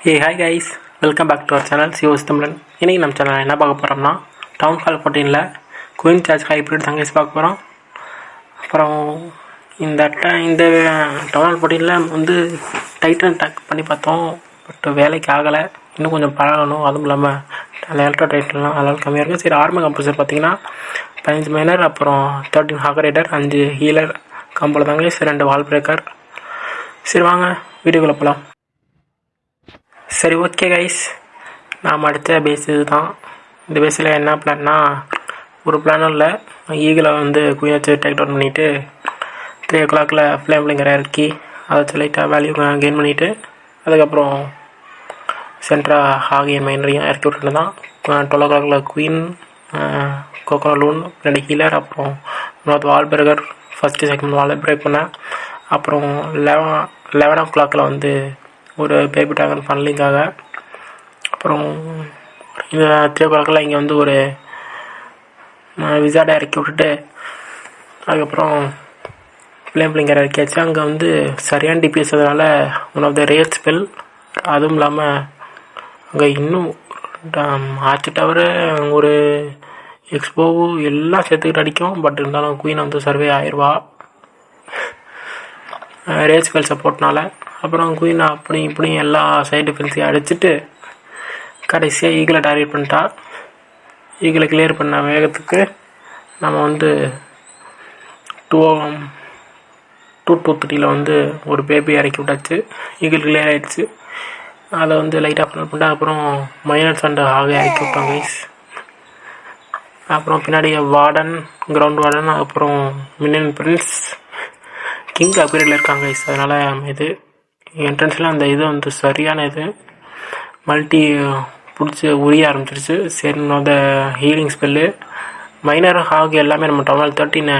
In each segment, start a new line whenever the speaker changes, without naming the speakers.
Hi guys, welcome back to our channel சிஓஸ் தமிழன். இன்றைக்கி நம்ம சேனல் என்ன பார்க்க போகிறோம்னா, டவுன் ஹால் 14ல் குயின் சார்ஜ் ஹைப்ரிட் தாங்க பார்க்க போகிறோம். அப்புறம் இந்த டவுன் ஹால் 14ல் வந்து டைட்டன் டேக் பண்ணி பார்த்தோம். பட் வேலைக்கு ஆகலை, இன்னும் கொஞ்சம் பழகணும். அதுவும் இல்லாமல் எலக்ட்ரோ டைட்டன்லாம் அதெல்லாம் கம்மியாக இருக்குது. சரி, ஆர்மர் கம்போசர் பார்த்திங்கன்னா 15 மைனர், அப்புறம் 13 ஹாகரேட்டர், 5 ஹீலர் கம்போல தாங்க. சரி, 2 வால் பிரேக்கர். சரி வாங்க வீடியோக்குள்ளே போகலாம். சரி, ஓகே கைஸ், நாம் அடுத்த பேஸ் இது தான். இந்த பேஸில் என்ன பிளான்னா, ஒரு பிளானும் இல்லை. ஈகிளை வந்து குயின் வச்சு டேக் டவுன் பண்ணிவிட்டு 3 o'clock ஃப்ளேம் பிளிங்கரை இறக்கி அதை வச்சு லைட்டாக வேல்யூ கெயின் பண்ணிவிட்டு அதுக்கப்புறம் சென்ட்ரா ஹாகியன் மைனரையும் இறக்கி விட்டுட்டு தான் 12 o'clock குயின், கோகோ லூன், 2 ஹீலர், அப்புறம் 3 வால் பிரேக்கர், ஃபஸ்ட்டு செகண்ட் வால் பிரேக் பண்ணேன். அப்புறம் 11 o'clock வந்து ஒரு பேபி ட்ராகன் ஃபன்லிங்காக. அப்புறம் இந்த 3 o'clock இங்கே வந்து ஒரு விசார்டை இறக்கி விட்டுட்டு அதுக்கப்புறம் ஃப்ளேம் பிளிங்கரை இறக்கியாச்சு. அங்கே வந்து சரியான டிபிஎஸ் அதனால் one of the rare spell. அதுவும் இல்லாமல் அங்கே இன்னும் ஆர்ச் டவரு, ஒரு எக்ஸ்போவு எல்லாம் சேர்த்துக்கிட்டு அடிக்கும். பட் இருந்தாலும் குயின் வந்து சர்வே ஆயிடுவா ரேர் ஸ்பெல் சப்போர்ட்னால. அப்புறம் குயின் அப்படி இப்படி எல்லா சைடு டிஃபென்ஸையும் அடிச்சுட்டு கடைசியாக ஈகிளை டார்கெட் பண்ணிட்டா. ஈகிளை கிளியர் பண்ண வேகத்துக்கு நம்ம வந்து 2-3 வந்து ஒரு பேபி இறக்கி விட்டாச்சு. ஈகிள் கிளியர் ஆகிடுச்சு. அதை வந்து லைட்டாக ஃபன் பண்ணிட்டா. அப்புறம் மைனர்ஸ் அண்ட் ஆக இறக்கி விட்டோம் கைஸ். அப்புறம் பின்னாடி வார்டன், கிரவுண்ட் வார்டன், அப்புறம் மின்னன் பிரின்ஸ், கிங் அப்கிரேடில் இருக்காங்க கைஸ். அதனால் இது என்ட்ரன்ஸில் அந்த இது வந்து சரியான இது மல்டி பிடிச்சி உரிய ஆரம்பிச்சிருச்சு. சரி, அந்த ஹீலிங் ஸ்பெல்லு மைனர் ஹாக் எல்லாமே நம்ம டவுன் ஹால் 13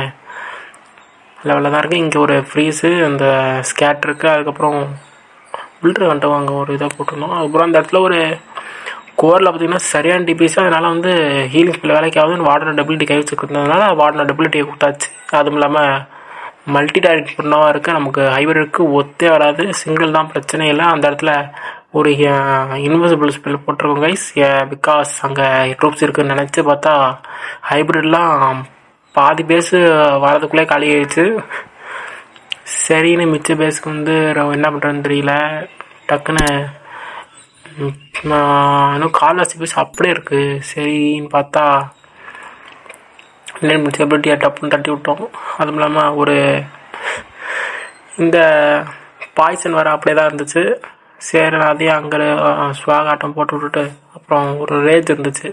லெவலில் தான் இருக்குது. இங்கே ஒரு ஃப்ரீஸு, அந்த ஸ்கேட் இருக்குது. அதுக்கப்புறம் பில்டர் வந்துட்டு அங்கே ஒரு இதாக போட்டிருந்தோம். அதுக்கப்புறம் அந்த இடத்துல ஒரு கோரில் பார்த்திங்கன்னா சரியான டிபிஎஸ். அதனால் வந்து ஹீலிங் ஸ்பெல் வேலைக்கு ஆகுதுன்னு வார்டனை டபிலிட்டி கை வச்சுருந்ததுனால வார்டனை டபிலிட்டியை கொடுத்தாச்சு. அதுவும் இல்லாமல் மல்டி டார்கெட் பண்ணாமல் இருக்குது. நமக்கு ஹைப்ரிட்க்கு ஒத்தே வராது, சிங்கிள் தான் பிரச்சனை இல்லை. அந்த இடத்துல ஒரு இன்விசிபிள் ஸ்பெல் போட்டிருக்கோம் கைஸ். பிகாஸ் அங்கே ட்ரூப்ஸ் இருக்குதுன்னு நினச்சி பார்த்தா ஹைப்ரிட்லாம் பாதி பேஸு வரதுக்குள்ளே காலி ஆகிடுச்சு. சரின்னு மிச்ச பேஸுக்கு வந்து என்ன பண்ணுறதுன்னு தெரியல. டக்குன்னு இன்னும் கால்வாசி பேஸ் அப்படியே இருக்குது. சரின்னு பார்த்தா எபிலிட்டியை டப்புன்னு தட்டி விட்டோம். அதுவும் இல்லாமல் ஒரு இந்த பாய்சன் வர அப்படியே தான் இருந்துச்சு. சரி, அதையும் அங்கே ஸ்வாக் ஆட்டம் போட்டு விட்டுட்டு அப்புறம் ஒரு ரேஜ் இருந்துச்சு,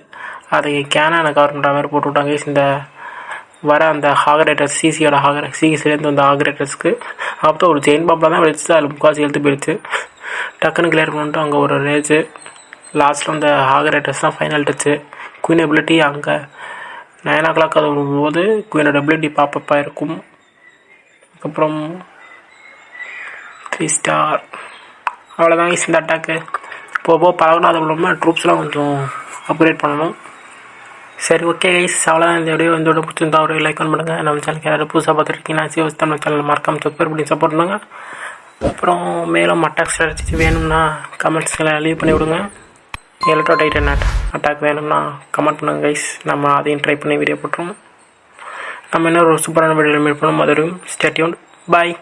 அதை கேனான கவர் பண்ணுற மாதிரி போட்டு விட்டாங்க. இந்த வர அந்த ஹாகரேட்டர்ஸ் சிசியோட சிசிலேருந்து வந்த ஹாகரேட்டர்ஸ்க்கு அப்புறம் ஒரு செயின் பாம்பில் தான் வச்சு அதில் முக்கால்வாசி எழுத்து போயிடுச்சு. டக்குன்னு கிளியர் பண்ணிட்டு அங்கே ஒரு ரேஜு. லாஸ்ட்டில் அந்த ஹாகரேட்டர்ஸ் தான் ஃபைனல் டச்சு. குயின் எபிலிட்டி அங்கே 9 o'clock அது வரும்போது குயினோட எபிலிட்டி பாப்பப்பாக இருக்கும். அதுக்கப்புறம் 3 ஸ்டார். அவ்வளோதாங்க இந்த அட்டாக்கு. போக பழகணும். அது இல்லாமல் ட்ரூப்ஸ்லாம் கொஞ்சம் அப்கிரேட் பண்ணணும். சரி, ஓகே கைஸ், அவ்வளோதான் இந்த வீடியோ. இந்த வீடியோ பிடிச்சிருந்தா ஒரு லைக் பண்ணுங்கள். நம்ம சேனலுக்கு யாராவது புதுசாக பார்த்துருக்கீங்கன்னா சிஓஸ் தமிழ் சேனல் மறக்காமல் சப்ஸ்கிரைப் பண்ணி சப்போர்ட் பண்ணுங்கள். அப்புறம் மேலும் அட்டாக் ஸ்ட்ராட்டஜி வேணும்னா கமெண்ட்ஸில் லீவ் பண்ணி விடுங்க. எலக்ட்ரோ டைட்டன் அட்டாக் வேணும்னா கமெண்ட் பண்ணுங்கள் கைஸ். நம்ம அதையும் ட்ரை பண்ணி வீடியோ போட்டுருவோம். நம்ம இன்னொரு சூப்பரான வீடியோ மீட் பண்ணுவோம். அது வரைக்கும் ஸ்டே டியூன்ட். பாய்.